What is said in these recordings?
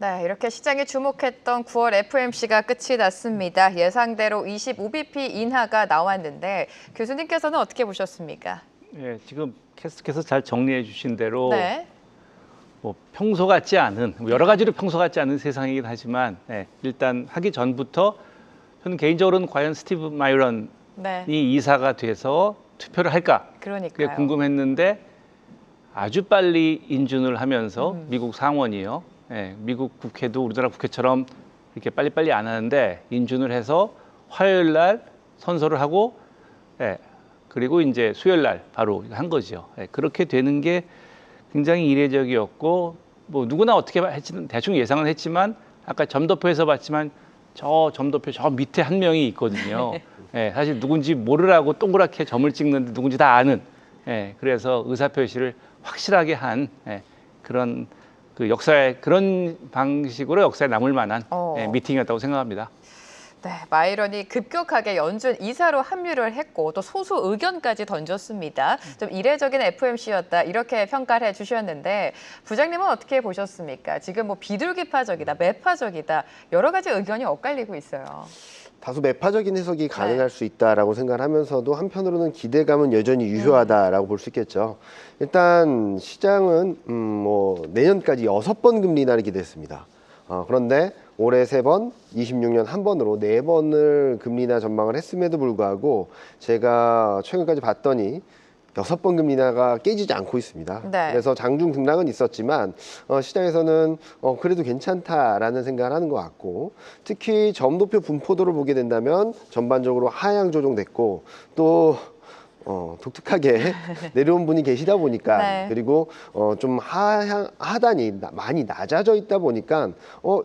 네, 이렇게 시장이 주목했던 9월 FOMC가 끝이 났습니다. 예상대로 25bp 인하가 나왔는데 교수님께서는 어떻게 보셨습니까? 예, 지금 계속해서 잘 정리해 주신 대로 네. 뭐 평소 같지 않은 여러 가지로 평소 같지 않은 세상이긴 하지만 일단 하기 전부터 저는 개인적으로는 과연 스티브 마이런이 네. 이사가 돼서 투표를 할까? 그게 그러니까요. 궁금했는데 아주 빨리 인준을 하면서 미국 상원이요. 미국 국회도 우리나라 국회처럼 이렇게 빨리빨리 안 하는데 인준을 해서 화요일 날 선서를 하고 그리고 이제 수요일 날 바로 한 거죠. 그렇게 되는 게 굉장히 이례적이었고 뭐 누구나 어떻게 했지는 대충 예상은 했지만 아까 점도표에서 봤지만 저 점도표 저 밑에 한 명이 있거든요. 사실 누군지 모르라고 동그랗게 점을 찍는데 누군지 다 아는. 그래서 의사표시를 확실하게 한 그런 그 역사의 그런 방식으로 역사에 남을 만한 미팅이었다고 생각합니다. 네, 마이런이 급격하게 연준 이사로 합류를 했고 또 소수 의견까지 던졌습니다. 좀 이례적인 FOMC였다 이렇게 평가를 해주셨는데 부장님은 어떻게 보셨습니까? 지금 뭐 비둘기파적이다, 매파적이다 여러 가지 의견이 엇갈리고 있어요. 다소 매파적인 해석이 가능할 수 있다라고 생각을 하면서도 한편으로는 기대감은 여전히 유효하다라고 볼 수 있겠죠. 일단 시장은 뭐 내년까지 6번 금리 인하를 기대했습니다. 그런데 올해 3번, 26년 1번으로 4번을 금리 인하 전망을 했음에도 불구하고 제가 최근까지 봤더니 6번 금리 인하가 깨지지 않고 있습니다. 네. 그래서 장중 등락은 있었지만 시장에서는 그래도 괜찮다라는 생각을 하는 것 같고 특히 점도표 분포도를 보게 된다면 전반적으로 하향 조정됐고 또 독특하게 내려온 분이 계시다 보니까 네. 그리고 좀 하단이 많이 낮아져 있다 보니까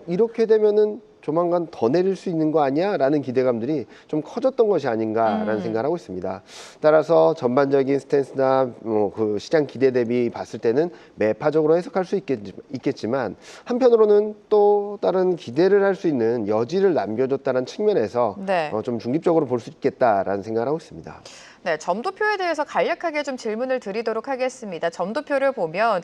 이렇게 되면은 조만간 더 내릴 수 있는 거 아니야? 라는 기대감들이 좀 커졌던 것이 아닌가라는 생각을 하고 있습니다. 따라서 전반적인 스탠스나 그 시장 기대 대비 봤을 때는 매파적으로 해석할 수 있겠지만 한편으로는 또 다른 기대를 할 수 있는 여지를 남겨줬다는 측면에서 네. 좀 중립적으로 볼 수 있겠다라는 생각을 하고 있습니다. 네, 점도표에 대해서 간략하게 좀 질문을 드리도록 하겠습니다. 점도표를 보면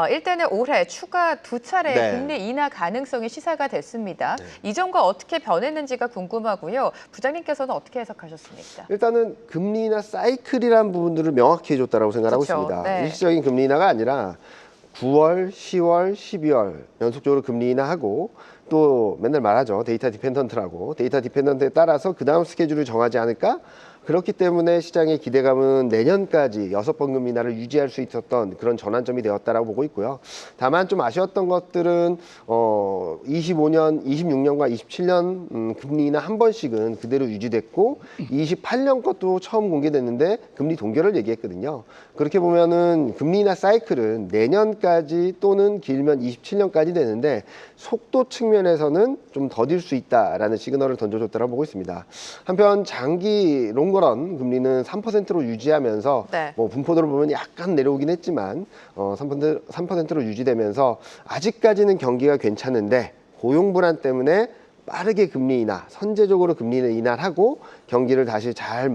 일단은 올해 추가 2차례 네. 금리 인하 가능성이 시사가 됐습니다. 이전과 어떻게 변했는지가 궁금하고요. 부장님께서는 어떻게 해석하셨습니까? 일단은 금리 인하 사이클이라는 부분들을 명확히 해줬다고 생각하고 그렇죠. 있습니다. 네. 일시적인 금리 인하가 아니라 9월, 10월, 12월 연속적으로 금리 인하하고 또 맨날 말하죠. 데이터 디펜던트라고. 데이터 디펜던트에 따라서 그 다음 스케줄을 정하지 않을까? 그렇기 때문에 시장의 기대감은 내년까지 6번 금리 인하를 유지할 수 있었던 그런 전환점이 되었다라고 보고 있고요. 다만 좀 아쉬웠던 것들은 25년, 26년과 27년 금리 인하 한 번씩은 그대로 유지됐고 28년 것도 처음 공개됐는데 금리 동결을 얘기했거든요. 그렇게 보면은 금리 인하 사이클은 내년까지 또는 길면 27년까지 되는데 속도 측면에서는 좀 더딜 수 있다라는 시그널을 던져줬다고 보고 있습니다. 한편 장기 롱거런 금리는 3%로 유지하면서 네. 뭐 분포도를 보면 약간 내려오긴 했지만 3%로 유지되면서 아직까지는 경기가 괜찮은데 고용 불안 때문에 빠르게 금리 인하, 선제적으로 금리 인하를 하고 경기를 다시 잘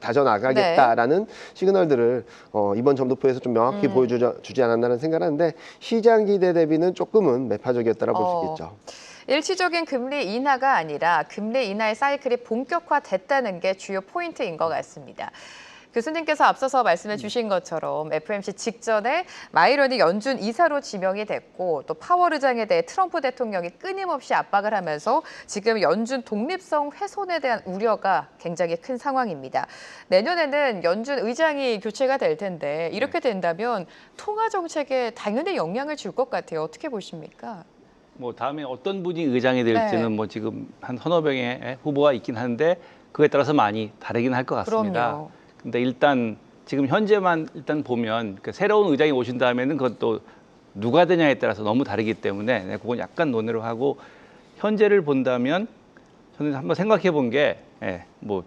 다져나가겠다라는 시그널들을 이번 점도표에서 좀 명확히 보여주지 않았나라는 생각을 하는데 시장 기대 대비는 조금은 매파적이었다고 볼 수 있겠죠. 일시적인 금리 인하가 아니라 금리 인하의 사이클이 본격화됐다는 게 주요 포인트인 것 같습니다. 교수님께서 앞서서 말씀해 주신 것처럼 FOMC 직전에 마이런이 연준 이사로 지명이 됐고 또 파월 의장에 대해 트럼프 대통령이 끊임없이 압박을 하면서 지금 연준 독립성 훼손에 대한 우려가 굉장히 큰 상황입니다. 내년에는 연준 의장이 교체가 될 텐데 이렇게 된다면 통화 정책에 당연히 영향을 줄 것 같아요. 어떻게 보십니까? 뭐 다음에 어떤 분이 의장이 될지는 뭐 지금 한 서너 명의 후보가 있긴 한데 그에 따라서 많이 다르긴 할 것 같습니다. 그럼요. 근데 일단 지금 현재만 일단 보면 그 새로운 의장이 오신 다음에는 그것도 누가 되냐에 따라서 너무 다르기 때문에 그건 약간 논의를 하고 현재를 본다면 저는 한번 생각해 본 게 뭐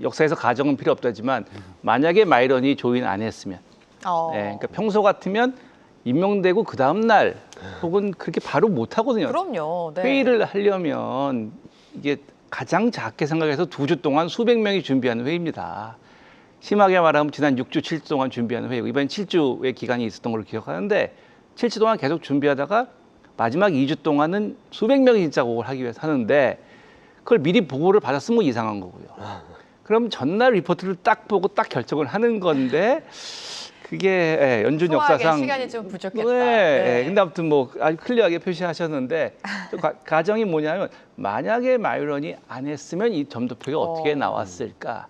역사에서 가정은 필요 없다지만 만약에 마이런이 조인 안 했으면 그러니까 평소 같으면 임명되고 그 다음 날 혹은 그렇게 바로 못 하거든요. 그럼요. 네. 회의를 하려면 이게 가장 작게 생각해서 2주 동안 수백 명이 준비하는 회의입니다. 심하게 말하면 지난 6주, 7주 동안 준비하는 회의고 이번엔 7주의 기간이 있었던 걸로 기억하는데 7주 동안 계속 준비하다가 마지막 2주 동안은 수백 명이 진짜 그걸 하기 위해서 하는데 그걸 미리 보고를 받았으면 뭐 이상한 거고요. 그럼 전날 리포트를 딱 보고 딱 결정을 하는 건데 그게 연준 소화하기엔 역사상 시간이 좀 부족했다. 네. 근데 아무튼 뭐 아주 클리어하게 표시하셨는데 또 가정이 뭐냐면 만약에 마이런이 안 했으면 이 점도표가 어떻게 나왔을까?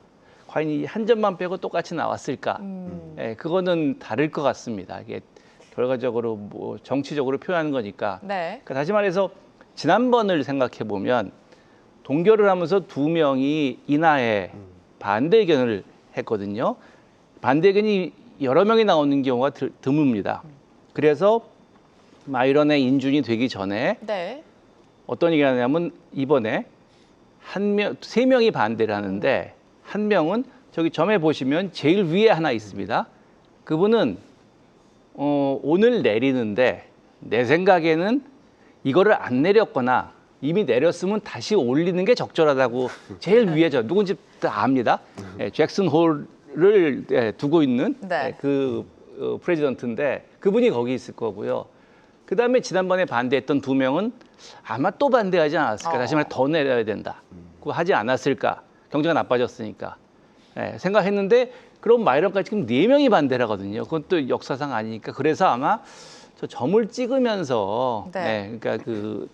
과연 이 한 점만 빼고 똑같이 나왔을까? 그거는 다를 것 같습니다. 이게 결과적으로 뭐 정치적으로 표현하는 거니까. 네. 그러니까 다시 말해서 지난번을 생각해 보면 동결을 하면서 두 명이 인하에 반대 의견을 했거든요. 반대 의견이 여러 명이 나오는 경우가 드뭅니다. 그래서 마이런의 인준이 되기 전에 네. 어떤 얘기를 하냐면 이번에 세 명이 반대를 하는데 한 명은 저기 점에 보시면 제일 위에 하나 있습니다. 그분은 오늘 내리는데 내 생각에는 이거를 안 내렸거나 이미 내렸으면 다시 올리는 게 적절하다고 제일 위에 누군지 다 압니다. 잭슨 홀을 두고 있는 네. 그 프레지던트인데 그분이 거기 있을 거고요. 그다음에 지난번에 반대했던 두 명은 아마 또 반대하지 않았을까. 다시 말해 더 내려야 된다. 그거 하지 않았을까. 경제가 나빠졌으니까. 생각했는데 그럼 마이런까지 지금 4명이 반대를 하거든요. 그건 또 역사상 아니니까. 그래서 아마 저 점을 찍으면서 그러니까 그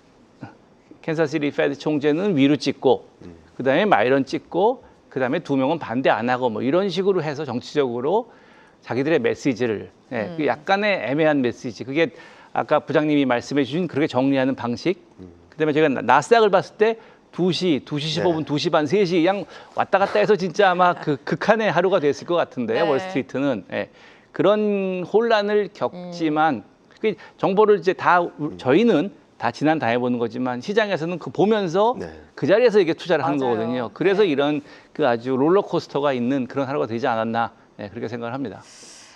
캔사스시티 페드 총재는 위로 찍고 그다음에 마이런 찍고 그다음에 두 명은 반대 안 하고 뭐 이런 식으로 해서 정치적으로 자기들의 메시지를 그 약간의 애매한 메시지. 그게 아까 부장님이 말씀해 주신 그렇게 정리하는 방식. 그다음에 제가 나스닥을 봤을 때 2시 15분, 2시 반, 3시 그냥 왔다 갔다 해서 진짜 아마 그 극한의 하루가 됐을 것 같은데요. 네. 월스트리트는. 그런 혼란을 겪지만 그 정보를 이제 다 저희는 다 지난 다 해보는 거지만 시장에서는 그 보면서 그 자리에서 이게 투자를 하는 맞아요. 거거든요. 그래서 이런 그 아주 롤러코스터가 있는 그런 하루가 되지 않았나 그렇게 생각을 합니다.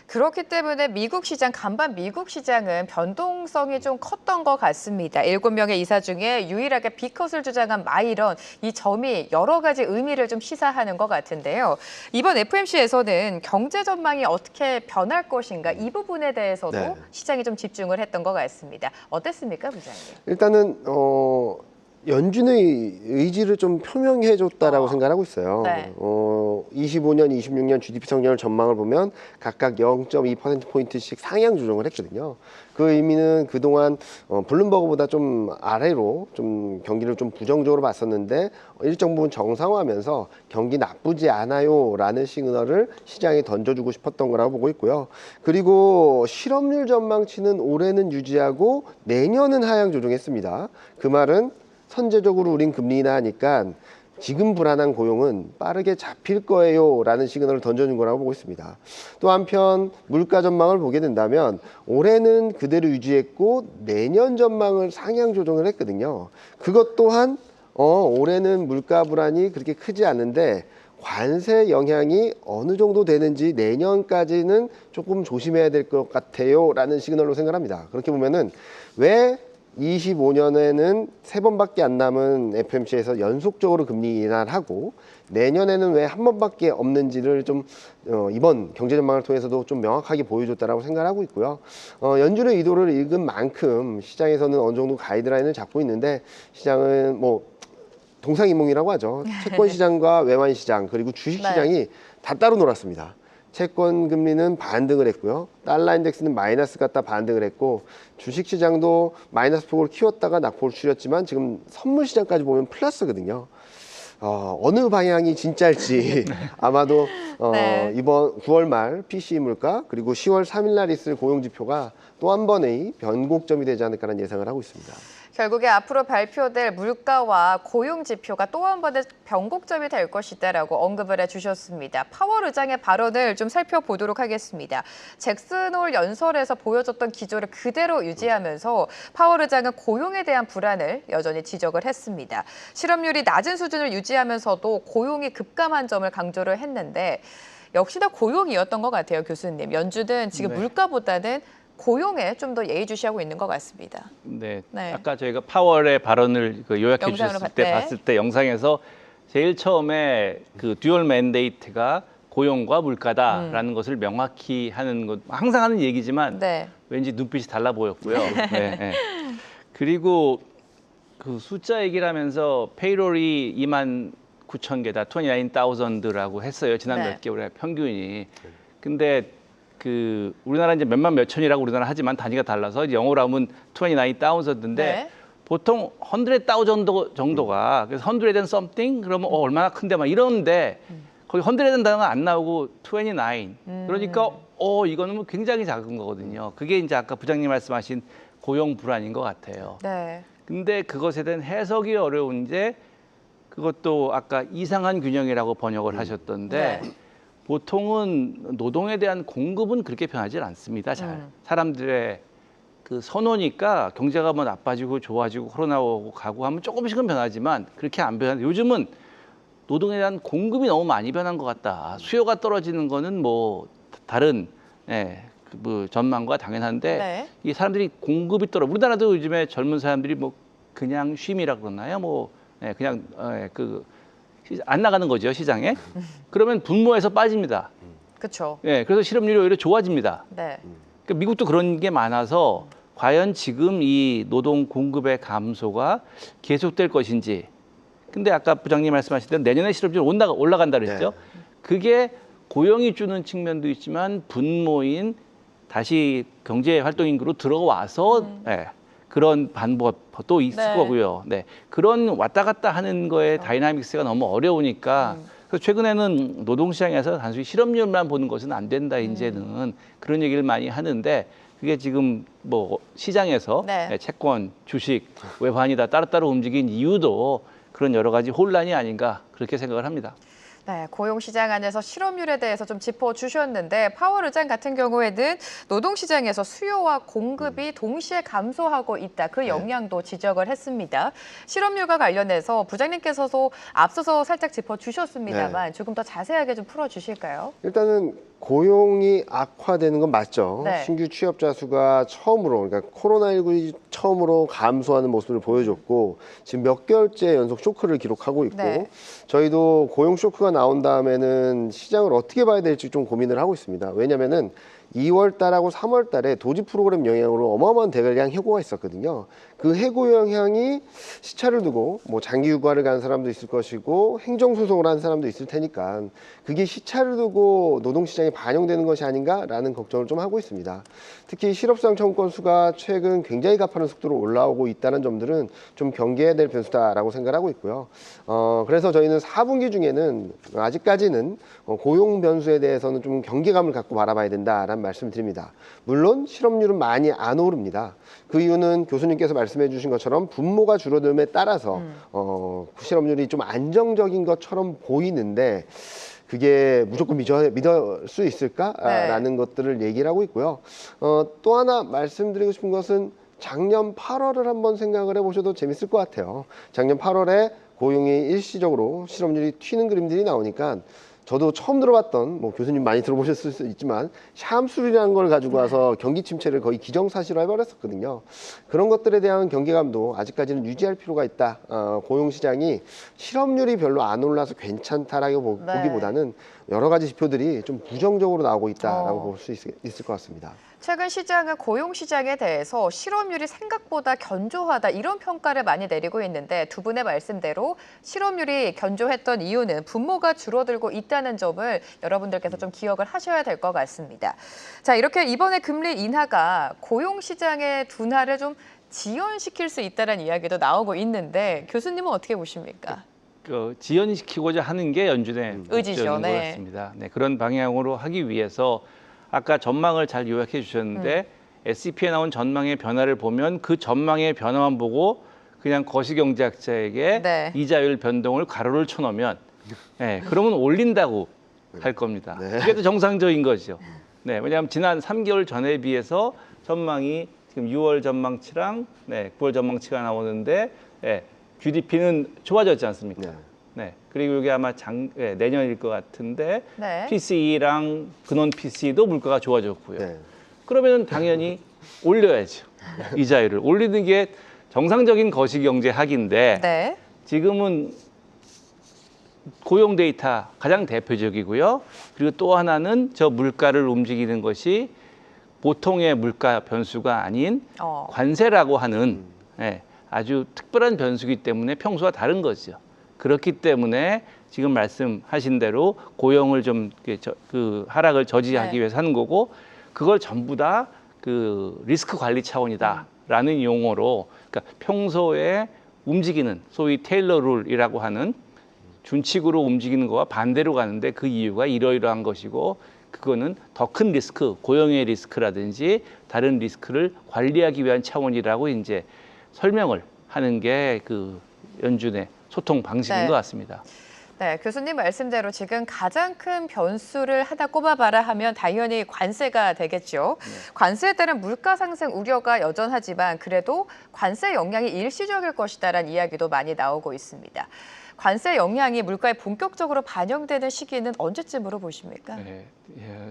그렇기 때문에 미국 시장, 간밤 미국 시장은 변동성이 좀 컸던 것 같습니다. 7명의 이사 중에 유일하게 B컷을 주장한 마이런, 이 점이 여러 가지 의미를 좀 시사하는 것 같은데요. 이번 FOMC에서는 경제 전망이 어떻게 변할 것인가 이 부분에 대해서도 시장이 좀 집중을 했던 것 같습니다. 어땠습니까, 부장님? 일단은 연준의 의지를 좀 표명해줬다라고 생각하고 있어요. 25년, 26년 GDP 성장률 전망을 보면 각각 0.2%포인트씩 상향 조정을 했거든요. 그 의미는 그동안 블룸버그보다 좀 아래로 좀 경기를 좀 부정적으로 봤었는데 일정 부분 정상화하면서 경기 나쁘지 않아요라는 시그널을 시장에 던져주고 싶었던 거라고 보고 있고요. 그리고 실업률 전망치는 올해는 유지하고 내년은 하향 조정했습니다. 그 말은 선제적으로 우린 금리 인하하니까 지금 불안한 고용은 빠르게 잡힐 거예요 라는 시그널을 던져준 거라고 보고 있습니다. 또 한편 물가 전망을 보게 된다면 올해는 그대로 유지했고 내년 전망을 상향 조정을 했거든요. 그것 또한 올해는 물가 불안이 그렇게 크지 않은데 관세 영향이 어느 정도 되는지 내년까지는 조금 조심해야 될 것 같아요 라는 시그널로 생각합니다. 그렇게 보면은 왜 25년에는 3번밖에 안 남은 FOMC에서 연속적으로 금리 인하를 하고 내년에는 왜 한 번밖에 없는지를 좀 이번 경제 전망을 통해서도 좀 명확하게 보여줬다라고 생각을 하고 있고요. 연준의 의도를 읽은 만큼 시장에서는 어느 정도 가이드라인을 잡고 있는데 시장은 뭐 동상이몽이라고 하죠. 채권 시장과 외환 시장 그리고 주식 시장이 다 따로 놀았습니다. 채권 금리는 반등을 했고요. 달러 인덱스는 마이너스 갔다 반등을 했고 주식시장도 마이너스 폭을 키웠다가 낙폭을 줄였지만 지금 선물 시장까지 보면 플러스거든요. 어느 방향이 진짜일지 아마도 이번 9월 말 PCE 물가 그리고 10월 3일 날 있을 고용지표가 또 한 번의 변곡점이 되지 않을까라는 예상을 하고 있습니다. 결국에 앞으로 발표될 물가와 고용 지표가 또 한 번의 변곡점이 될 것이다라고 언급을 해주셨습니다. 파월 의장의 발언을 좀 살펴보도록 하겠습니다. 잭슨 홀 연설에서 보여줬던 기조를 그대로 유지하면서 파월 의장은 고용에 대한 불안을 여전히 지적을 했습니다. 실업률이 낮은 수준을 유지하면서도 고용이 급감한 점을 강조를 했는데 역시나 고용이었던 것 같아요, 교수님. 연준은 지금 물가보다는 고용에 좀 더 예의주시하고 있는 것 같습니다. 네. 아까 저희가 파월의 발언을 요약해 주셨을 때 봤을 때 영상에서 제일 처음에 그 듀얼 맨데이트가 고용과 물가다라는 것을 명확히 하는 것 항상 하는 얘기지만 네. 왠지 눈빛이 달라 보였고요. 네, 네. 그리고 그 숫자 얘기를 하면서 페이롤이 29,000개다, 29,000라고 했어요. 지난 네. 몇 개월에 평균이. 근데 그 우리나라 이제 몇만 몇천이라고 우리나라 하지만 단위가 달라서 영어로 하면 29,000인데 네. 보통 100,000 정도가 그래서 100 and something 그러면 얼마나 큰데 막 이러는데 거기 100는 단어가 안 나오고 29. 그러니까 이거는 뭐 굉장히 작은 거거든요. 그게 이제 아까 부장님 말씀하신 고용 불안인 것 같아요. 네. 근데 그것에 대한 해석이 어려운 게 그것도 아까 이상한 균형이라고 번역을 하셨던데 네. 보통은 노동에 대한 공급은 그렇게 변하지 않습니다. 잘 사람들의 그 선호니까 경제가 뭐 나빠지고 좋아지고 코로나 오고 가고 하면 조금씩은 변하지만 그렇게 안 변하는데 요즘은 노동에 대한 공급이 너무 많이 변한 것 같다. 수요가 떨어지는 거는 뭐 다른 뭐 전망과 당연한데 네. 이 사람들이 공급이 떨어. 우리나라도 요즘에 젊은 사람들이 뭐 그냥 쉼이라 그러나요? 뭐 그냥 안 나가는 거죠 시장에. 그러면 분모에서 빠집니다. 그렇죠. 그래서 실업률이 오히려 좋아집니다. 네. 그러니까 미국도 그런 게 많아서 과연 지금 이 노동 공급의 감소가 계속될 것인지. 근데 아까 부장님 말씀하신 대로 내년에 실업률이 올라간다 그랬죠. 네. 그게 고용이 주는 측면도 있지만 분모인 다시 경제 활동 인구로 들어와서 그런 방법도 있을 네. 거고요. 네. 그런 왔다 갔다 하는 거에 다이나믹스가 너무 어려우니까 그래서 최근에는 노동시장에서 단순히 실업률만 보는 것은 안 된다 이제는 그런 얘기를 많이 하는데 그게 지금 뭐 시장에서 네. 채권, 주식, 외환이 다 따로따로 움직인 이유도 그런 여러 가지 혼란이 아닌가 그렇게 생각을 합니다. 네, 고용시장 안에서 실업률에 대해서 좀 짚어주셨는데 파월 의장 같은 경우에는 노동시장에서 수요와 공급이 동시에 감소하고 있다. 그 영향도 지적을 했습니다. 실업률과 관련해서 부장님께서도 앞서서 살짝 짚어주셨습니다만 조금 더 자세하게 좀 풀어주실까요? 일단은 고용이 악화되는 건 맞죠. 네. 신규 취업자 수가 처음으로, 그러니까 코로나19 처음으로 감소하는 모습을 보여줬고 지금 몇 개월째 연속 쇼크를 기록하고 있고 네. 저희도 고용 쇼크가 나온 다음에는 시장을 어떻게 봐야 될지 좀 고민을 하고 있습니다. 왜냐면은 2월 달하고 3월 달에 도지 프로그램 영향으로 어마어마한 대량 해고가 있었거든요. 그 해고 영향이 시차를 두고 뭐 장기 휴가를 간 사람도 있을 것이고 행정소송을 한 사람도 있을 테니까 그게 시차를 두고 노동시장에 반영되는 것이 아닌가라는 걱정을 좀 하고 있습니다. 특히 실업수당 청구 건수가 최근 굉장히 가파른 속도로 올라오고 있다는 점들은 좀 경계해야 될 변수다라고 생각하고 있고요. 그래서 저희는 4분기 중에는 아직까지는 고용 변수에 대해서는 좀 경계감을 갖고 바라봐야 된다라는 말씀을 드립니다. 물론 실업률은 많이 안 오릅니다. 그 이유는 교수님께서 말씀해 주신 것처럼 분모가 줄어듦에 따라서 실업률이 좀 안정적인 것처럼 보이는데 그게 무조건 믿을 수 있을까라는 것들을 얘기를 하고 있고요. 또 하나 말씀드리고 싶은 것은 작년 8월을 한번 생각을 해보셔도 재밌을 것 같아요. 작년 8월에 고용이 일시적으로 실업률이 튀는 그림들이 나오니까 저도 처음 들어봤던, 뭐 교수님 많이 들어보셨을 수 있지만 샴술이라는 걸 가지고 와서 경기 침체를 거의 기정사실로 해버렸었거든요. 그런 것들에 대한 경계감도 아직까지는 유지할 필요가 있다. 고용시장이 실업률이 별로 안 올라서 괜찮다라고 보기보다는 여러 가지 지표들이 좀 부정적으로 나오고 있다라고 볼 수 있을 것 같습니다. 최근 시장은 고용시장에 대해서 실업률이 생각보다 견조하다 이런 평가를 많이 내리고 있는데 두 분의 말씀대로 실업률이 견조했던 이유는 분모가 줄어들고 있다는 점을 여러분들께서 좀 기억을 하셔야 될 것 같습니다. 자, 이렇게 이번에 금리 인하가 고용시장의 둔화를 좀 지연시킬 수 있다는 이야기도 나오고 있는데 교수님은 어떻게 보십니까? 지연시키고자 하는 게 연준의 의지죠. 목적인 것 같습니다. 네, 그런 방향으로 하기 위해서 아까 전망을 잘 요약해 주셨는데 SEP에 나온 전망의 변화를 보면 그 전망의 변화만 보고 그냥 거시경제학자에게 이자율 변동을 가로를 쳐놓으면 그러면 올린다고 할 겁니다. 그게 더 정상적인 거죠. 네, 왜냐하면 지난 3개월 전에 비해서 전망이 지금 6월 전망치랑 9월 전망치가 나오는데 GDP는 좋아졌지 않습니까? 네. 그리고 이게 아마 내년일 것 같은데 PCE랑 근원 PC도 물가가 좋아졌고요. 그러면 당연히 올려야죠. 이자율을 올리는 게 정상적인 거시경제학인데 지금은 고용 데이터 가장 대표적이고요. 그리고 또 하나는 저 물가를 움직이는 것이 보통의 물가 변수가 아닌 관세라고 하는 아주 특별한 변수이기 때문에 평소와 다른 거죠. 그렇기 때문에 지금 말씀하신 대로 고용을 좀 그 하락을 저지하기 위해서 하는 거고, 그걸 전부 다 그 리스크 관리 차원이다라는 용어로, 그러니까 평소에 움직이는 소위 테일러 룰이라고 하는 준칙으로 움직이는 거와 반대로 가는데 그 이유가 이러이러한 것이고, 그거는 더 큰 리스크, 고용의 리스크라든지 다른 리스크를 관리하기 위한 차원이라고 이제 설명을 하는 게 그 연준의 소통 방식인 것 같습니다. 네, 교수님 말씀대로 지금 가장 큰 변수를 하나 꼽아봐라 하면 당연히 관세가 되겠죠. 관세에 따른 물가 상승 우려가 여전하지만 그래도 관세 영향이 일시적일 것이다라는 이야기도 많이 나오고 있습니다. 관세 영향이 물가에 본격적으로 반영되는 시기는 언제쯤으로 보십니까?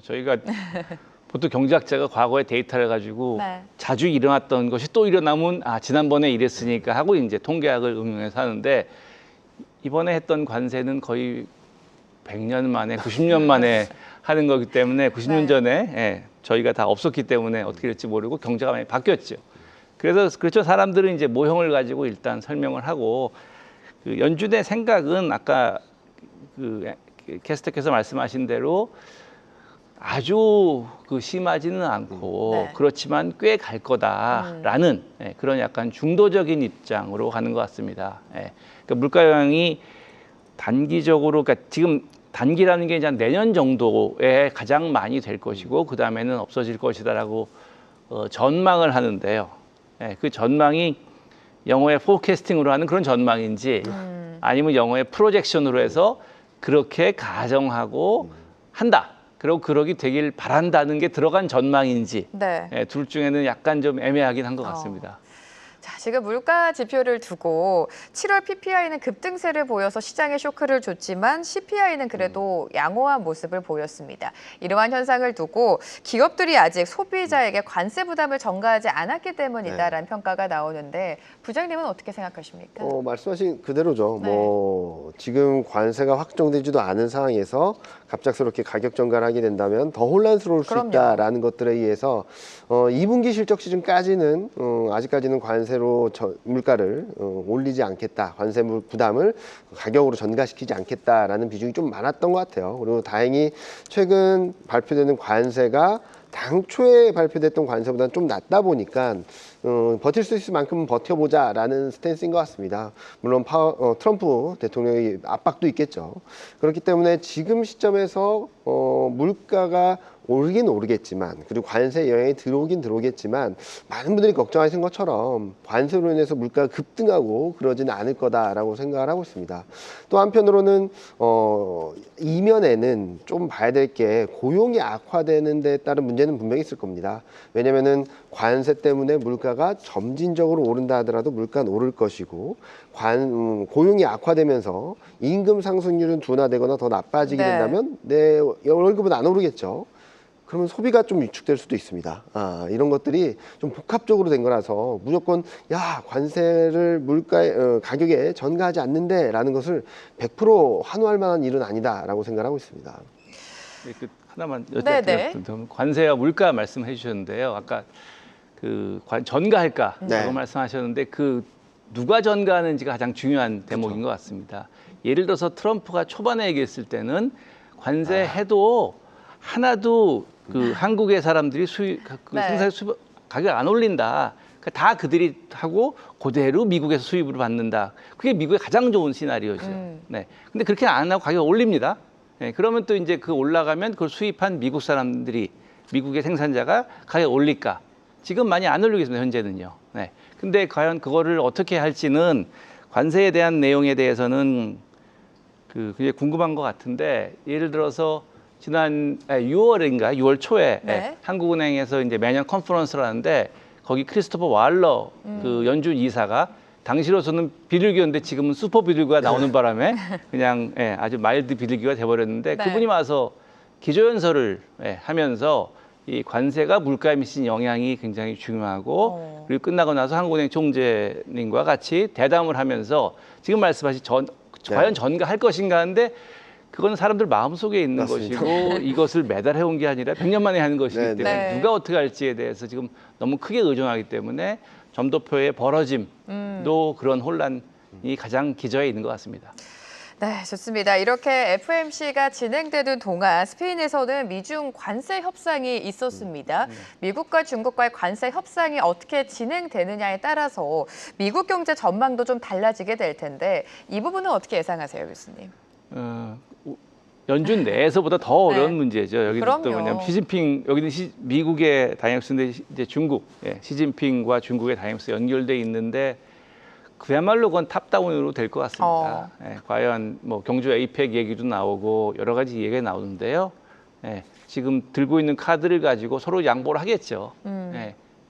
저희가 보통 경제학자가 과거의 데이터를 가지고 자주 일어났던 것이 또 일어나면 지난번에 이랬으니까 하고 이제 통계학을 응용해서 하는데, 이번에 했던 관세는 거의 100년 만에, 90년 만에 하는 거기 때문에 90년 전에 저희가 다 없었기 때문에 어떻게 될지 모르고 경제가 많이 바뀌었죠. 그래서 그렇죠. 사람들은 이제 모형을 가지고 일단 설명을 하고, 그 연준의 생각은 아까 그 캐스터께서 말씀하신 대로 아주 그 심하지는 않고 그렇지만 꽤 갈 거다라는 그런 약간 중도적인 입장으로 가는 것 같습니다. 그러니까 물가 영향이 단기적으로, 그러니까 지금 단기라는 게 이제 내년 정도에 가장 많이 될 것이고 그 다음에는 없어질 것이다라고 전망을 하는데요. 그 전망이 영어의 포캐스팅으로 하는 그런 전망인지 아니면 영어의 프로젝션으로 해서 그렇게 가정하고 한다. 그리고 그러기 되길 바란다는 게 들어간 전망인지 둘 중에는 약간 좀 애매하긴 한 것 같습니다. 자, 지금 물가 지표를 두고 7월 PPI는 급등세를 보여서 시장에 쇼크를 줬지만 CPI는 그래도 양호한 모습을 보였습니다. 이러한 현상을 두고 기업들이 아직 소비자에게 관세 부담을 전가하지 않았기 때문이다라는 평가가 나오는데 부장님은 어떻게 생각하십니까? 말씀하신 그대로죠. 뭐 지금 관세가 확정되지도 않은 상황에서 갑작스럽게 가격 전가를 하게 된다면 더 혼란스러울 수 있다라는 것들에 의해서 2분기 실적 시즌까지는 아직까지는 관세로 물가를 올리지 않겠다, 관세 부담을 가격으로 전가시키지 않겠다라는 비중이 좀 많았던 것 같아요. 그리고 다행히 최근 발표되는 관세가 당초에 발표됐던 관세보다는 좀 낮다 보니까 버틸 수 있을 만큼은 버텨보자라는 스탠스인 것 같습니다. 물론 트럼프 대통령의 압박도 있겠죠. 그렇기 때문에 지금 시점에서 물가가 오르긴 오르겠지만, 그리고 관세 영향이 들어오긴 들어오겠지만 많은 분들이 걱정하시는 것처럼 관세로 인해서 물가가 급등하고 그러지는 않을 거다라고 생각을 하고 있습니다. 또 한편으로는 이면에는 좀 봐야 될 게 고용이 악화되는 데 따른 문제는 분명히 있을 겁니다. 왜냐면은 관세 때문에 물가가 점진적으로 오른다 하더라도 물가는 오를 것이고, 고용이 악화되면서 임금 상승률은 둔화되거나 더 나빠지게 된다면 내 월급은 안 오르겠죠. 그러면 소비가 좀 위축될 수도 있습니다. 이런 것들이 좀 복합적으로 된 거라서 무조건 관세를 물가에 가격에 전가하지 않는데 라는 것을 100% 환호할 만한 일은 아니다라고 생각하고 있습니다. 하나만 여쭤보면 관세와 물가 말씀해 주셨는데요. 아까 그 전가할까라고 말씀하셨는데 그 누가 전가하는지가 가장 중요한 대목인 것 같습니다. 예를 들어서 트럼프가 초반에 얘기했을 때는 관세해도 하나도 그 한국의 사람들이 생산 수입 가격 안 올린다. 그러니까 다 그들이 하고 그대로 미국에서 수입으로 받는다. 그게 미국의 가장 좋은 시나리오죠. 근데 그렇게 안 하고 가격 올립니다. 그러면 또 이제 그 올라가면 그걸 수입한 미국 사람들이, 미국의 생산자가 가격 올릴까? 지금 많이 안 올리고 있습니다. 현재는요. 근데 과연 그거를 어떻게 할지는 관세에 대한 내용에 대해서는 그게 궁금한 것 같은데, 예를 들어서 지난 6월인가 6월 초에 한국은행에서 이제 매년 컨퍼런스를 하는데 거기 크리스토퍼 왈러 그 연준 이사가 당시로서는 비둘기였는데 지금은 슈퍼 비둘기가 나오는 바람에 그냥 아주 마일드 비둘기가 돼버렸는데 그분이 와서 기조연설을 하면서 이 관세가 물가에 미친 영향이 굉장히 중요하고 그리고 끝나고 나서 한국은행 총재님과 같이 대담을 하면서 지금 말씀하신 과연 전가할 것인가 하는데 그건 사람들 마음속에 있는 맞습니다. 것이고 이것을 매달 해온 게 아니라 100년 만에 하는 것이기 네, 때문에 네. 누가 어떻게 할지에 대해서 지금 너무 크게 의존하기 때문에 점도표의 벌어짐도 그런 혼란이 가장 기저에 있는 것 같습니다. 네, 좋습니다. 이렇게 FOMC가 진행되는 동안 스페인에서는 미중 관세 협상이 있었습니다. 미국과 중국과의 관세 협상이 어떻게 진행되느냐에 따라서 미국 경제 전망도 좀 달라지게 될 텐데 이 부분은 어떻게 예상하세요, 교수님? 연준 내에서보다 더 어려운 네. 문제죠. 여기는 그럼요. 또 뭐냐면 시진핑 여기는 미국의 다이내믹스인데 이제 중국 시진핑과 중국의 다이내믹스 연결돼 있는데 그야말로 그건 탑다운으로 될 것 같습니다. 과연 뭐 경주 에이펙 얘기도 나오고 여러 가지 얘기가 나오는데요. 지금 들고 있는 카드를 가지고 서로 양보를 하겠죠.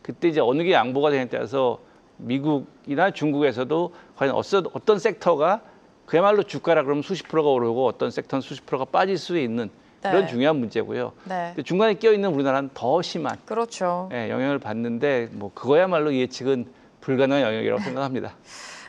그때 이제 어느 게 양보가 되냐에 따라서 미국이나 중국에서도 과연 어떤 섹터가 그야말로 주가라 그러면 수십 프로가 오르고 어떤 섹터는 수십 프로가 빠질 수 있는 그런 네. 중요한 문제고요. 네, 근데 중간에 끼어 있는 우리나라는 더 심한 그렇죠. 영향을 받는데 뭐 그거야말로 예측은 불가능한 영역이라고 생각합니다.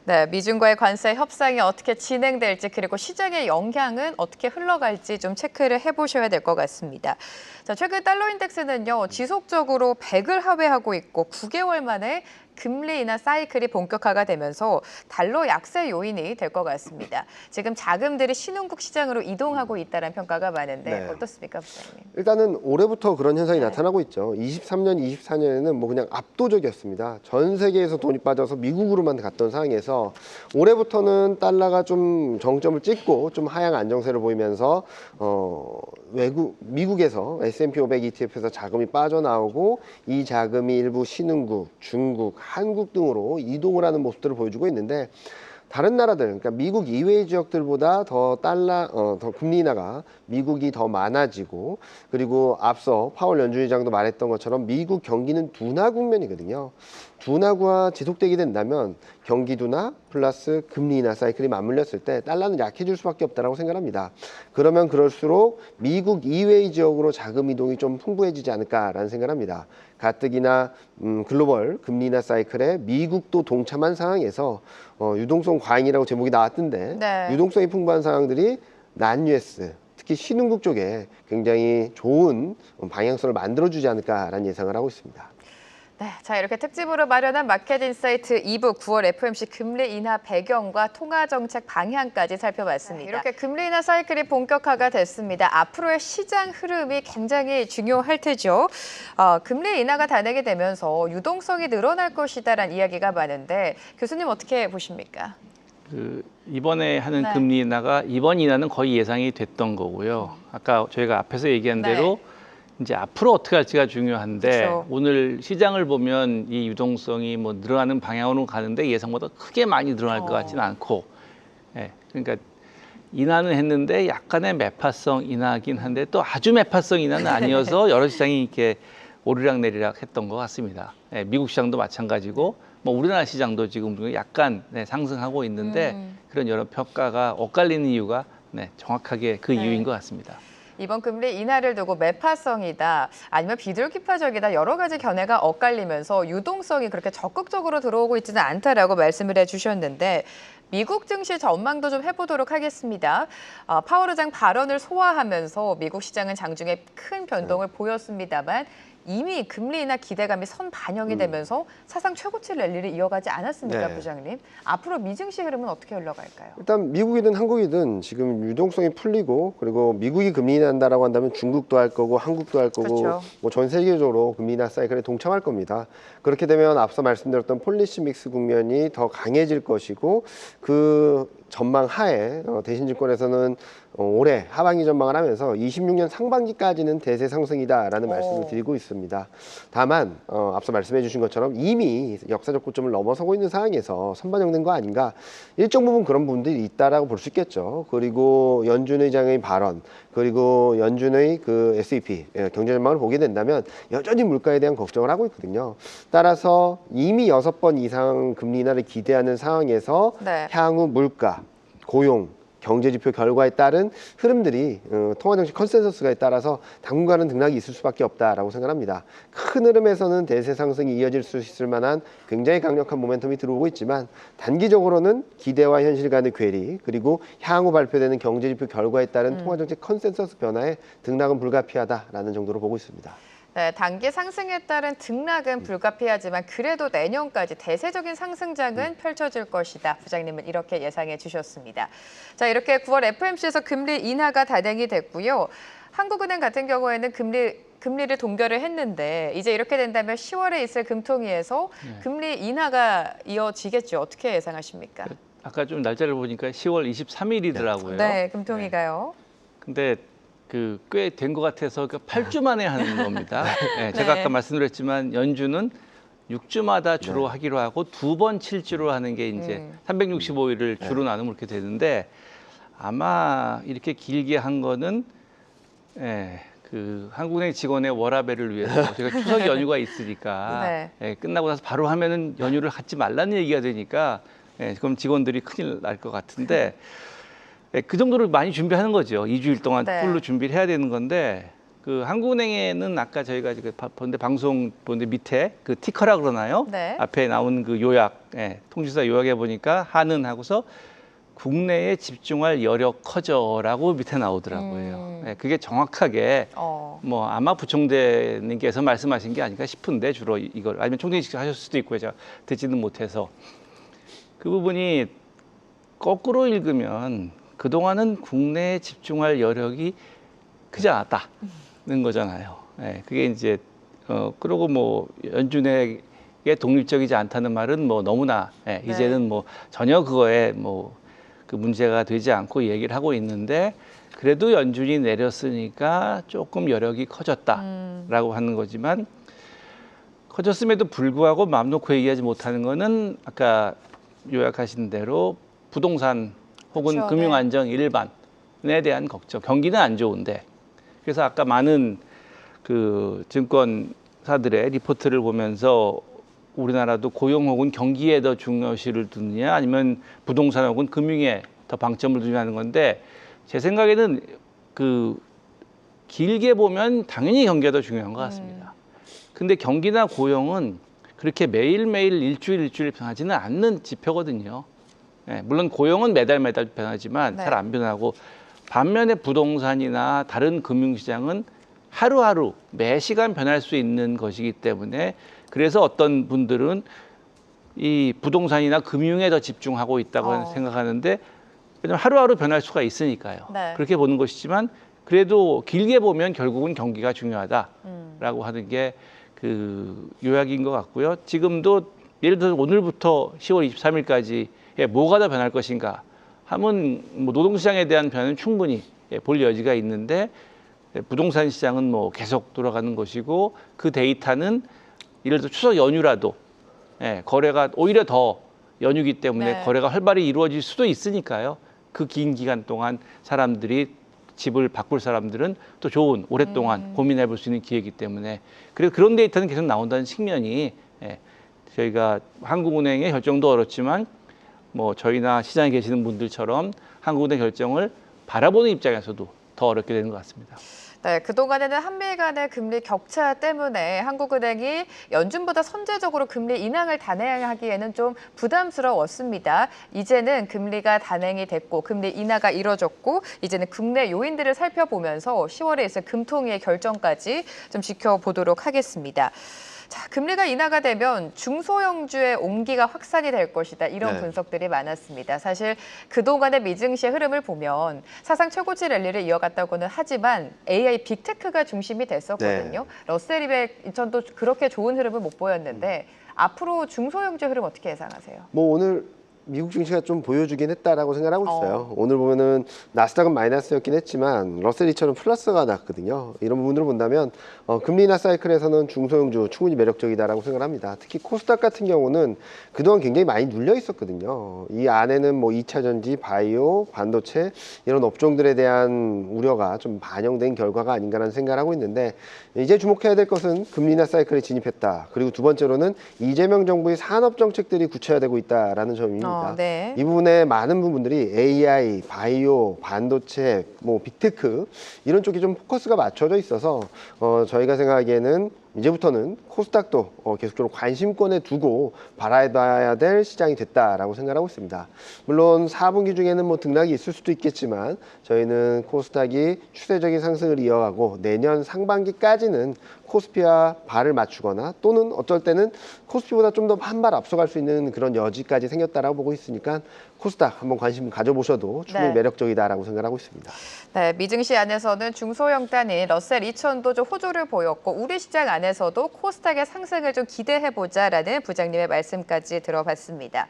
네, 미중과의 관세 협상이 어떻게 진행될지 그리고 시장의 영향은 어떻게 흘러갈지 좀 체크를 해보셔야 될 것 같습니다. 자, 최근 달러 인덱스는요 지속적으로 100을 하회하고 있고 9개월 만에 금리 인하 사이클이 본격화가 되면서 달러 약세 요인이 될 것 같습니다. 지금 자금들이 신흥국 시장으로 이동하고 있다는 평가가 많은데 네. 어떻습니까, 부장님? 일단은 올해부터 그런 현상이 네. 나타나고 있죠. 23년, 24년에는 뭐 그냥 압도적이었습니다. 전 세계에서 돈이 빠져서 미국으로만 갔던 상황에서 올해부터는 달러가 좀 정점을 찍고 좀 하향 안정세를 보이면서 미국에서 S&P 500 ETF에서 자금이 빠져나오고 이 자금이 일부 신흥국, 중국, 한국 등으로 이동을 하는 모습들을 보여주고 있는데 다른 나라들, 그러니까 미국 이외의 지역들보다 더 금리 인하가 미국이 더 많아지고 그리고 앞서 파월 연준의장도 말했던 것처럼 미국 경기는 둔화 국면이거든요. 둔화가 지속되게 된다면 경기 둔화 플러스 금리 인하 사이클이 맞물렸을 때 달러는 약해질 수밖에 없다고 생각합니다. 그러면 그럴수록 미국 이외의 지역으로 자금 이동이 좀 풍부해지지 않을까라는 생각합니다. 가뜩이나 글로벌 금리 인하 사이클에 미국도 동참한 상황에서 유동성 과잉이라고 제목이 나왔던데 네. 유동성이 풍부한 상황들이 non-US 특히 신흥국 쪽에 굉장히 좋은 방향성을 만들어주지 않을까라는 예상을 하고 있습니다. 네, 자 이렇게 특집으로 마련한 마켓 인사이트 2부 9월 FOMC 금리 인하 배경과 통화 정책 방향까지 살펴봤습니다. 이렇게 금리 인하 사이클이 본격화가 됐습니다. 앞으로의 시장 흐름이 굉장히 중요할 테죠. 금리 인하가 단행이 되면서 유동성이 늘어날 것이다라는 이야기가 많은데 교수님 어떻게 보십니까? 이번에 하는 네. 금리 인하가 이번 인하는 거의 예상이 됐던 거고요. 아까 저희가 앞에서 얘기한 네. 대로 이제 앞으로 어떻게 할지가 중요한데 그렇죠. 오늘 시장을 보면 이 유동성이 뭐 늘어나는 방향으로 가는데 예상보다 크게 많이 늘어날 것 같지는 않고, 그러니까 인하는 했는데 약간의 매파성 인하긴 한데 또 아주 매파성 인하는 아니어서 여러 시장이 이렇게 오르락내리락 했던 것 같습니다. 미국 시장도 마찬가지고 뭐 우리나라 시장도 지금 약간 상승하고 있는데 그런 여러 평가가 엇갈리는 이유가 정확하게 그 이유인 것 같습니다. 이번 금리 인하를 두고 매파성이다 아니면 비둘기파적이다 여러 가지 견해가 엇갈리면서 유동성이 그렇게 적극적으로 들어오고 있지는 않다라고 말씀을 해주셨는데 미국 증시 전망도 좀 해보도록 하겠습니다. 파월 의장 발언을 소화하면서 미국 시장은 장중에 큰 변동을 보였습니다만 이미 금리 인하 기대감이 선 반영이 되면서 사상 최고치 랠리를 이어가지 않았습니까, 네. 부장님? 앞으로 미증시 흐름은 어떻게 흘러갈까요? 일단 미국이든 한국이든 지금 유동성이 풀리고 그리고 미국이 금리 인하한다라고 한다면 중국도 할 거고 한국도 할 거고 그렇죠. 뭐 전 세계적으로 금리 인하 사이클에 동참할 겁니다. 그렇게 되면 앞서 말씀드렸던 폴리시 믹스 국면이 더 강해질 것이고 그 전망 하에 대신증권에서는 올해 하반기 전망을 하면서 26년 상반기까지는 대세 상승이다라는 말씀을 드리고 있습니다. 다만 앞서 말씀해 주신 것처럼 이미 역사적 고점을 넘어서고 있는 상황에서 선반영된 거 아닌가 일정 부분 그런 부분들이 있다라고 볼 수 있겠죠. 그리고 연준 의장의 발언 그리고 연준의 그 SEP 경제 전망을 보게 된다면 여전히 물가에 대한 걱정을 하고 있거든요. 따라서 이미 6번 이상 금리 인하를 기대하는 상황에서 네. 향후 물가 고용, 경제지표 결과에 따른 흐름들이 통화정책 컨센서스에 따라서 당분간은 등락이 있을 수밖에 없다라고 생각합니다. 큰 흐름에서는 대세 상승이 이어질 수 있을 만한 굉장히 강력한 모멘텀이 들어오고 있지만 단기적으로는 기대와 현실 간의 괴리 그리고 향후 발표되는 경제지표 결과에 따른 통화정책 컨센서스 변화에 등락은 불가피하다라는 정도로 보고 있습니다. 네, 단기 상승에 따른 등락은 불가피하지만 그래도 내년까지 대세적인 상승장은 펼쳐질 것이다. 부장님은 이렇게 예상해 주셨습니다. 자, 이렇게 9월 FOMC에서 금리 인하가 단행이 됐고요. 한국은행 같은 경우에는 금리를 동결을 했는데 이제 이렇게 된다면 10월에 있을 금통위에서 금리 인하가 이어지겠죠. 어떻게 예상하십니까? 아까 좀 날짜를 보니까 10월 23일이더라고요. 네, 금통위가요. 근데 꽤 된 것 같아서 8주 만에 하는 겁니다. 네, 제가 네. 아까 말씀드렸지만 연준은 6주마다 주로 하기로 하고 2번 7주로 하는 게 이제 365일을 주로 나누면 이렇게 되는데 아마 이렇게 길게 한 거는 한국은행 직원의 워라밸을 위해서 제가 추석 연휴가 있으니까 끝나고 나서 바로 하면은 연휴를 갖지 말라는 얘기가 되니까 그럼 직원들이 큰일 날 것 같은데 그 정도로 많이 준비하는 거죠. 2주일 동안 풀로 준비를 해야 되는 건데 한국은행에는 아까 저희가 본데 방송 본데 밑에 티커라 그러나요? 앞에 나온 요약, 통지사 요약해 보니까 하는 하고서 국내에 집중할 여력 커져라고 밑에 나오더라고요. 그게 정확하게 뭐 아마 부총재님께서 말씀하신 게 아닐까 싶은데 주로 이걸 아니면 총재님 직접 하셨을 수도 있고요. 제가 듣지는 못해서 그 부분이 거꾸로 읽으면 그동안은 국내에 집중할 여력이 크지 않았다는 거잖아요. 그게 이제 그리고 뭐 연준에게 독립적이지 않다는 말은 뭐 너무나 이제는 뭐 전혀 그거에 뭐 그 문제가 되지 않고 얘기를 하고 있는데 그래도 연준이 내렸으니까 조금 여력이 커졌다라고 하는 거지만 커졌음에도 불구하고 마음 놓고 얘기하지 못하는 거는 아까 요약하신 대로 부동산 혹은 그렇죠, 금융안정 일반에 대한 걱정. 경기는 안 좋은데 그래서 아까 많은 증권사들의 리포트를 보면서 우리나라도 고용 혹은 경기에 더 중요시를 두느냐 아니면 부동산 혹은 금융에 더 방점을 두냐는 건데 제 생각에는 길게 보면 당연히 경기가 더 중요한 것 같습니다. 근데 경기나 고용은 그렇게 매일매일 일주일 변하지는 않는 지표거든요. 물론 고용은 매달 변하지만 잘 안 변하고 반면에 부동산이나 다른 금융시장은 하루하루 매 시간 변할 수 있는 것이기 때문에 그래서 어떤 분들은 이 부동산이나 금융에 더 집중하고 있다고 생각하는데 왜냐하면 하루하루 변할 수가 있으니까요. 그렇게 보는 것이지만 그래도 길게 보면 결국은 경기가 중요하다라고 하는 게 요약인 것 같고요. 지금도 예를 들어서 오늘부터 10월 23일까지 뭐가 더 변할 것인가 하면 뭐 노동시장에 대한 변화는 충분히 볼 여지가 있는데 부동산 시장은 뭐 계속 돌아가는 것이고 그 데이터는 예를 들어 추석 연휴라도 거래가 오히려 더 연휴기 때문에 거래가 활발히 이루어질 수도 있으니까요. 그 긴 기간 동안 사람들이 집을 바꿀 사람들은 또 좋은 오랫동안 고민해 볼 수 있는 기회이기 때문에 그래서 그런 데이터는 계속 나온다는 측면이 저희가 한국은행의 결정도 어렵지만 뭐 저희나 시장에 계시는 분들처럼 한국은행 결정을 바라보는 입장에서도 더 어렵게 되는 것 같습니다. 네, 그동안에는 한미 간의 금리 격차 때문에 한국은행이 연준보다 선제적으로 금리 인하를 단행하기에는 좀 부담스러웠습니다. 이제는 금리가 단행이 됐고 금리 인하가 이뤄졌고 이제는 국내 요인들을 살펴보면서 10월에 있을 금통위의 결정까지 좀 지켜보도록 하겠습니다. 자, 금리가 인하가 되면 중소형주의 온기가 확산이 될 것이다. 이런 분석들이 많았습니다. 사실 그동안의 미증시의 흐름을 보면 사상 최고치 랠리를 이어갔다고는 하지만 AI 빅테크가 중심이 됐었거든요. 러셀 200전도 그렇게 좋은 흐름을 못 보였는데 앞으로 중소형주의 흐름 어떻게 예상하세요? 뭐 오늘 미국 증시가 좀 보여주긴 했다라고 생각하고 있어요. 오늘 보면은 나스닥은 마이너스였긴 했지만 러셀 2000은 플러스가 났거든요. 이런 부분으로 본다면 금리 인하 사이클에서는 중소형주 충분히 매력적이다라고 생각합니다. 특히 코스닥 같은 경우는 그동안 굉장히 많이 눌려 있었거든요. 이 안에는 뭐 2차 전지, 바이오, 반도체 이런 업종들에 대한 우려가 좀 반영된 결과가 아닌가라는 생각을 하고 있는데 이제 주목해야 될 것은 금리 인하 사이클에 진입했다. 그리고 두 번째로는 이재명 정부의 산업 정책들이 구체화되고 있다라는 점입니다. 있습니다. 네. 이 부분에 많은 부분들이 AI, 바이오, 반도체, 뭐 빅테크 이런 쪽이 좀 포커스가 맞춰져 있어서 저희가 생각하기에는 이제부터는 코스닥도 계속적으로 관심권에 두고 바라봐야 될 시장이 됐다라고 생각하고 있습니다. 물론 4분기 중에는 뭐 등락이 있을 수도 있겠지만 저희는 코스닥이 추세적인 상승을 이어가고 내년 상반기까지는 코스피와 발을 맞추거나 또는 어떨 때는 코스피보다 좀 더 한 발 앞서갈 수 있는 그런 여지까지 생겼다라고 보고 있으니까 코스닥 한번 관심 가져보셔도 충분히 네. 매력적이다라고 생각하고 있습니다. 네, 미증시 안에서는 중소형 단위 러셀 2000도 좀 호조를 보였고 우리 시장 안에서도 코스닥의 상승을 좀 기대해보자라는 부장님의 말씀까지 들어봤습니다.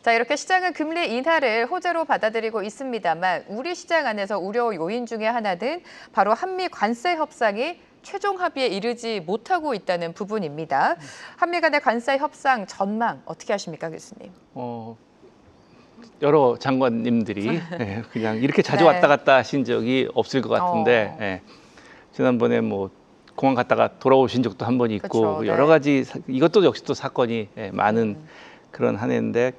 자, 이렇게 시장은 금리 인하를 호재로 받아들이고 있습니다만 우리 시장 안에서 우려 요인 중에 하나는 바로 한미 관세 협상이 최종 합의에 이르지 못하고 있다는 부분입니다. 한미 간의 관세 협상 전망 어떻게 하십니까, 교수님? 여러 장관님들이 예, 그냥 이렇게 자주 네. 왔다 갔다 하신 적이 없을 것 같은데 예, 지난번에 뭐 공항 갔다가 돌아오신 적도 한 번 있고 그쵸, 네. 여러 가지 이것도 역시 또 사건이 많은 그런 한 해인데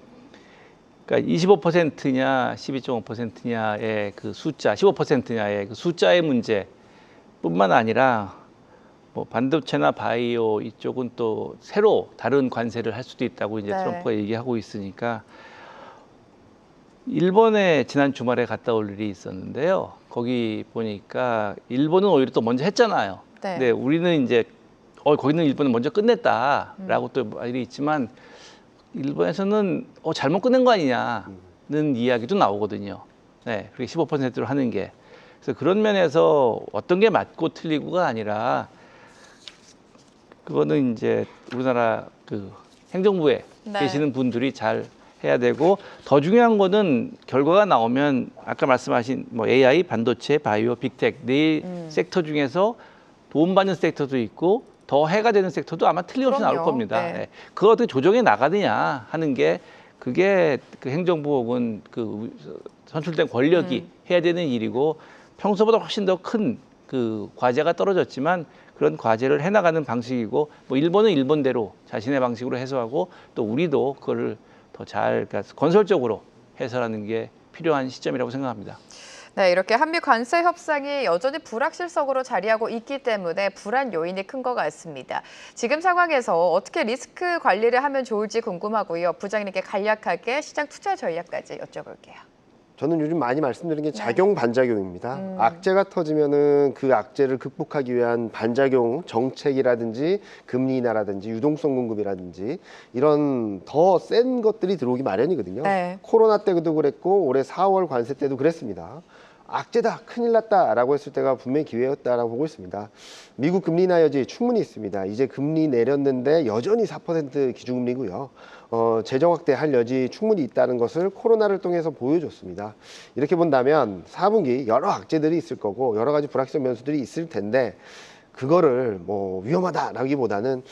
그러니까 25%냐 12.5%냐의 그 숫자, 15%냐의 그 숫자의 문제뿐만 아니라 뭐 반도체나 바이오 이쪽은 또 새로 다른 관세를 할 수도 있다고 이제 네. 트럼프가 얘기하고 있으니까 일본에 지난 주말에 갔다 올 일이 있었는데요. 거기 보니까 일본은 오히려 또 먼저 했잖아요. 네. 근데 우리는 이제 거기는 일본은 먼저 끝냈다라고 또 말이 있지만 일본에서는 잘못 끝낸 거 아니냐는 이야기도 나오거든요. 네, 그렇게 15%로 하는 게. 그래서 그런 면에서 어떤 게 맞고 틀리고가 아니라 그거는 이제 우리나라 그 행정부에 네. 계시는 분들이 잘 해야 되고 더 중요한 거는 결과가 나오면 아까 말씀하신 뭐 AI, 반도체, 바이오, 빅텍 네 섹터 중에서 도움받는 섹터도 있고 더 해가 되는 섹터도 아마 틀림없이 나올 그럼요. 겁니다. 네. 네. 그걸 어떻게 조정해 나가느냐 하는 게 그게 그 행정부 혹은 그 선출된 권력이 해야 되는 일이고 평소보다 훨씬 더 큰 그 과제가 떨어졌지만 그런 과제를 해나가는 방식이고 뭐 일본은 일본대로 자신의 방식으로 해소하고 또 우리도 그거를 더 잘 그러니까 건설적으로 해설하는 게 필요한 시점이라고 생각합니다. 네, 이렇게 한미 관세 협상이 여전히 불확실성으로 자리하고 있기 때문에 불안 요인이 큰 것 같습니다. 지금 상황에서 어떻게 리스크 관리를 하면 좋을지 궁금하고요. 부장님께 간략하게 시장 투자 전략까지 여쭤볼게요. 저는 요즘 많이 말씀드린 게 작용 반작용입니다. 악재가 터지면은 그 악재를 극복하기 위한 반작용 정책이라든지 금리 인하라든지 유동성 공급이라든지 이런 더 센 것들이 들어오기 마련이거든요. 네. 코로나 때도 그랬고 올해 4월 관세 때도 그랬습니다. 악재다, 큰일 났다라고 했을 때가 분명히 기회였다라고 보고 있습니다. 미국 금리 인하 여지 충분히 있습니다. 이제 금리 내렸는데 여전히 4% 기준금리고요. 재정 확대할 여지 충분히 있다는 것을 코로나를 통해서 보여줬습니다. 이렇게 본다면 4분기 여러 악재들이 있을 거고 여러 가지 불확실성 변수들이 있을 텐데 그거를 뭐 위험하다라기보다는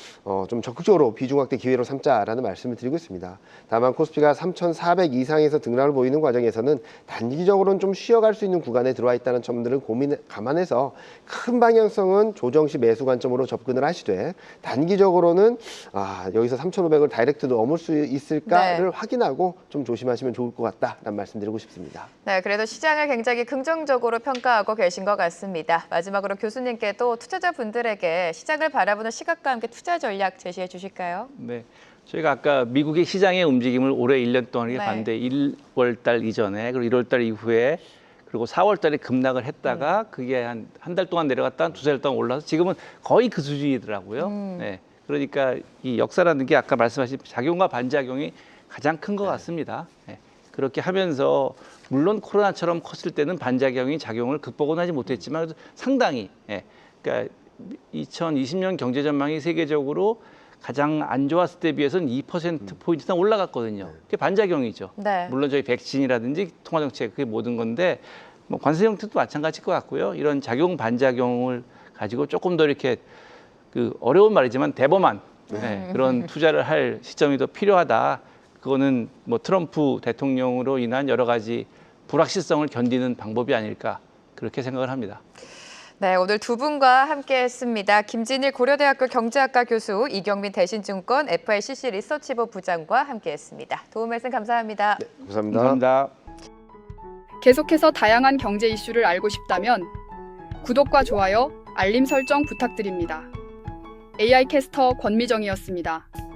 좀 적극적으로 비중 확대 기회로 삼자라는 말씀을 드리고 있습니다. 다만 코스피가 3,400 이상에서 등락을 보이는 과정에서는 단기적으로는 좀 쉬어갈 수 있는 구간에 들어와 있다는 점들은 감안해서 큰 방향성은 조정 시 매수 관점으로 접근을 하시되 단기적으로는 여기서 3,500을 다이렉트 넘을 수 있을까를 네. 확인하고 좀 조심하시면 좋을 것 같다라는 말씀드리고 싶습니다. 네, 그래도 시장을 굉장히 긍정적으로 평가하고 계신 것 같습니다. 마지막으로 교수님께도 투자자분들에게 시장을 바라보는 시각과 함께 투자 전략 제시해 주실까요? 네. 저희가 아까 미국의 시장의 움직임을 올해 1년 동안 이렇게 네. 봤는데 1월 달 이전에 그리고 1월 달 이후에 그리고 4월 달에 급락을 했다가 그게 한 달 동안 내려갔다 한 두세 달 동안 올라서 지금은 거의 그 수준이더라고요. 네. 그러니까 이 역사라는 게 아까 말씀하신 작용과 반작용이 가장 큰 것 같습니다. 네. 그렇게 하면서 물론 코로나처럼 컸을 때는 반작용이 작용을 극복은 하지 못했지만 상당히 그러니까 2020년 경제 전망이 세계적으로 가장 안 좋았을 때 비해서는 2%포인트나 올라갔거든요. 그게 반작용이죠. 네. 물론 저희 백신이라든지 통화정책 그게 모든 건데 뭐 관세 정책도 마찬가지일 것 같고요. 이런 작용 반작용을 가지고 조금 더 이렇게 그 어려운 말이지만 대범한 그런 투자를 할 시점이 더 필요하다. 그거는 뭐 트럼프 대통령으로 인한 여러 가지 불확실성을 견디는 방법이 아닐까 그렇게 생각을 합니다. 네, 오늘 두 분과 함께했습니다. 김진일 고려대학교 경제학과 교수, 이경민 대신증권 FICC 리서치부 부장과 함께했습니다. 도움 말씀 감사합니다. 네, 감사합니다. 감사합니다. 계속해서 다양한 경제 이슈를 알고 싶다면 구독과 좋아요, 알림 설정 부탁드립니다. AI 캐스터 권미정이었습니다.